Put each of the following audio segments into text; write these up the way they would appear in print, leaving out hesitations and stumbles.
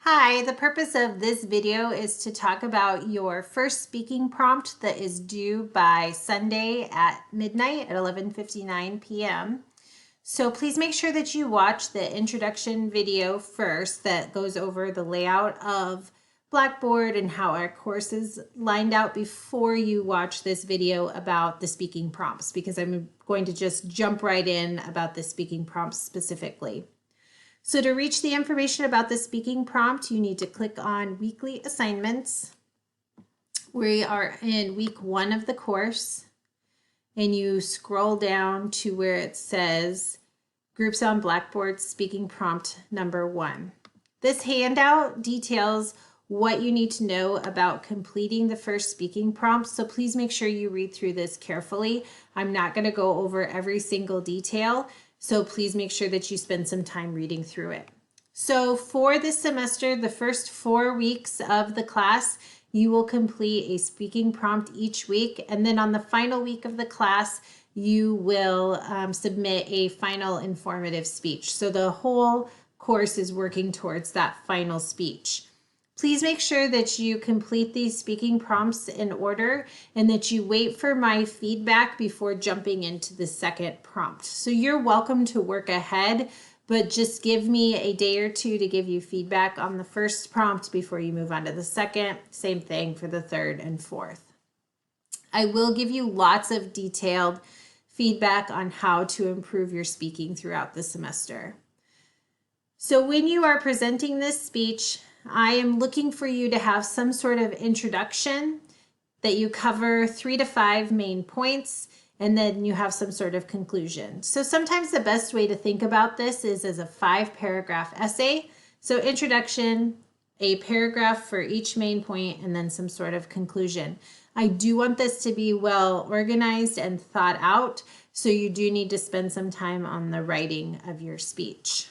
Hi, the purpose of this video is to talk about your first speaking prompt that is due by Sunday at midnight at 11:59 p.m. So please make sure that you watch the introduction video first that goes over the layout of Blackboard and how our course is lined out before you watch this video about the speaking prompts, because I'm going to just jump right in about the speaking prompts specifically. So to reach the information about the speaking prompt, you need to click on weekly assignments. We are in week 1 of the course, and you scroll down to where it says Groups on Blackboard Speaking Prompt number 1. This handout details what you need to know about completing the first speaking prompt, so please make sure you read through this carefully. I'm not going to go over every single detail, so please make sure that you spend some time reading through it. So for this semester, the first 4 weeks of the class, you will complete a speaking prompt each week. And then on the final week of the class, you will submit a final informative speech. So the whole course is working towards that final speech. Please make sure that you complete these speaking prompts in order and that you wait for my feedback before jumping into the second prompt. So you're welcome to work ahead, but just give me a day or two to give you feedback on the first prompt before you move on to the second. Same thing for the third and fourth. I will give you lots of detailed feedback on how to improve your speaking throughout the semester. So when you are presenting this speech, I am looking for you to have some sort of introduction that you cover 3 to 5 main points, and then you have some sort of conclusion. So sometimes the best way to think about this is as a 5-paragraph essay. So introduction, a paragraph for each main point, and then some sort of conclusion. I do want this to be well organized and thought out, so you do need to spend some time on the writing of your speech.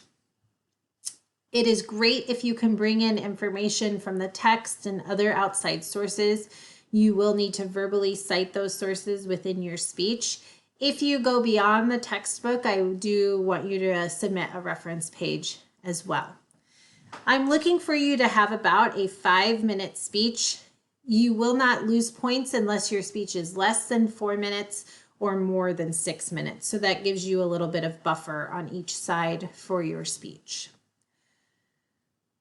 It is great if you can bring in information from the text and other outside sources. You will need to verbally cite those sources within your speech. If you go beyond the textbook, I do want you to submit a reference page as well. I'm looking for you to have about a 5-minute speech. You will not lose points unless your speech is less than 4 minutes or more than 6 minutes. So that gives you a little bit of buffer on each side for your speech.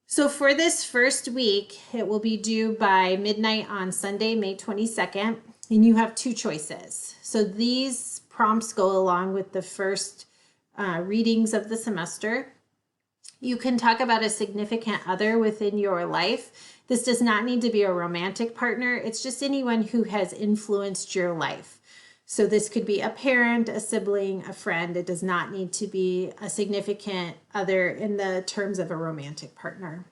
So for this first week, it will be due by midnight on Sunday, May 22nd, and you have 2 choices. So these prompts go along with the first readings of the semester. You can talk about a significant other within your life. This does not need to be a romantic partner. It's just anyone who has influenced your life. So this could be a parent, a sibling, a friend. It does not need to be a significant other in the terms of a romantic partner.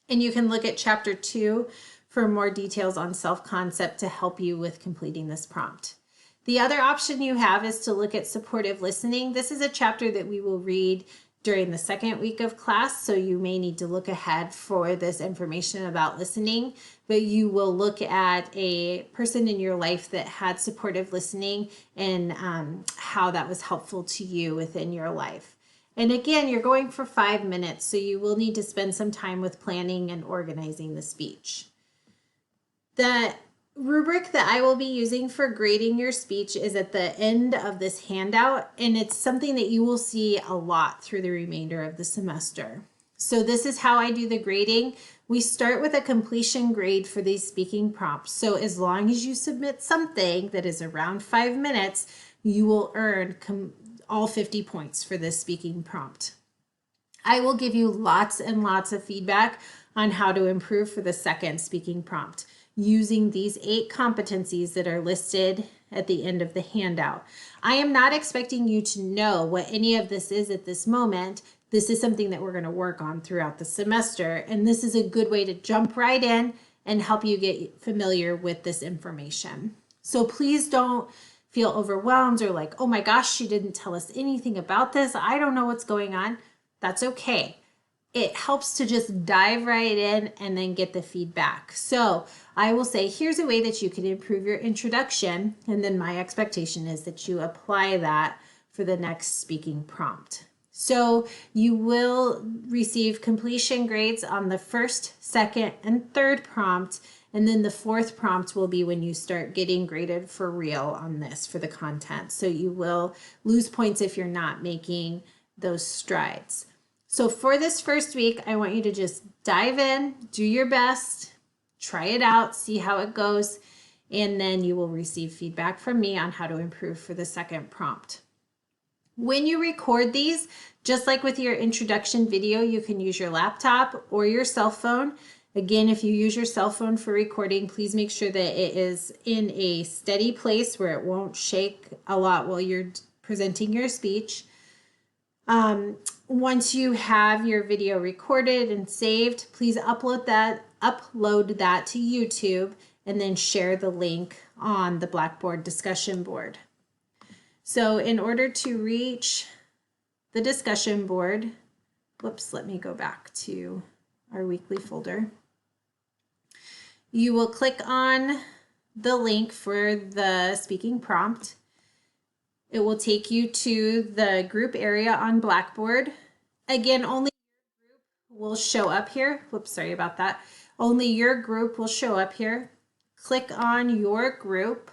And you can look at chapter 2 for more details on self-concept to help you with completing this prompt. The other option you have is to look at supportive listening. This is a chapter that we will read during the second week of class, so you may need to look ahead for this information about listening, but you will look at a person in your life that had supportive listening and how that was helpful to you within your life. And again, you're going for 5 minutes, so you will need to spend some time with planning and organizing the speech. The rubric that I will be using for grading your speech is at the end of this handout, and it's something that you will see a lot through the remainder of the semester. So this is how I do the grading. We start with a completion grade for these speaking prompts. So as long as you submit something that is around 5 minutes, you will earn all 50 points for this speaking prompt. I will give you lots and lots of feedback on how to improve for the second speaking prompt using these 8 competencies that are listed at the end of the handout. I am not expecting you to know what any of this is at this moment. This is something that we're going to work on throughout the semester, and this is a good way to jump right in and help you get familiar with this information. So please don't feel overwhelmed or like, oh my gosh, she didn't tell us anything about this. I don't know what's going on. That's okay. It helps to just dive right in and then get the feedback. So I will say, here's a way that you can improve your introduction. And then my expectation is that you apply that for the next speaking prompt. So you will receive completion grades on the first, second, and third prompt. And then the fourth prompt will be when you start getting graded for real on this for the content. So you will lose points if you're not making those strides. So for this first week, I want you to just dive in, do your best, try it out, see how it goes, and then you will receive feedback from me on how to improve for the second prompt. When you record these, just like with your introduction video, you can use your laptop or your cell phone. Again, if you use your cell phone for recording, please make sure that it is in a steady place where it won't shake a lot while you're presenting your speech. Once you have your video recorded and saved, please upload that to YouTube and then share the link on the Blackboard discussion board. So in order to reach the discussion board, let me go back to our weekly folder. You will click on the link for the speaking prompt. It will take you to the group area on Blackboard. Again, only your group will show up here. Whoops, sorry about that. Only your group will show up here. Click on your group.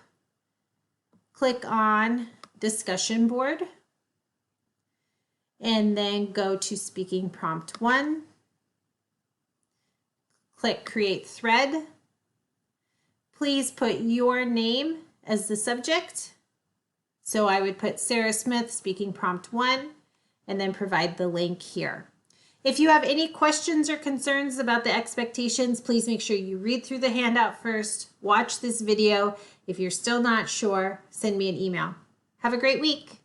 Click on discussion board, and then go to speaking prompt 1. Click create thread. Please put your name as the subject. So I would put Sarah Smith, speaking prompt 1, and then provide the link here. If you have any questions or concerns about the expectations, please make sure you read through the handout first, watch this video. If you're still not sure, send me an email. Have a great week.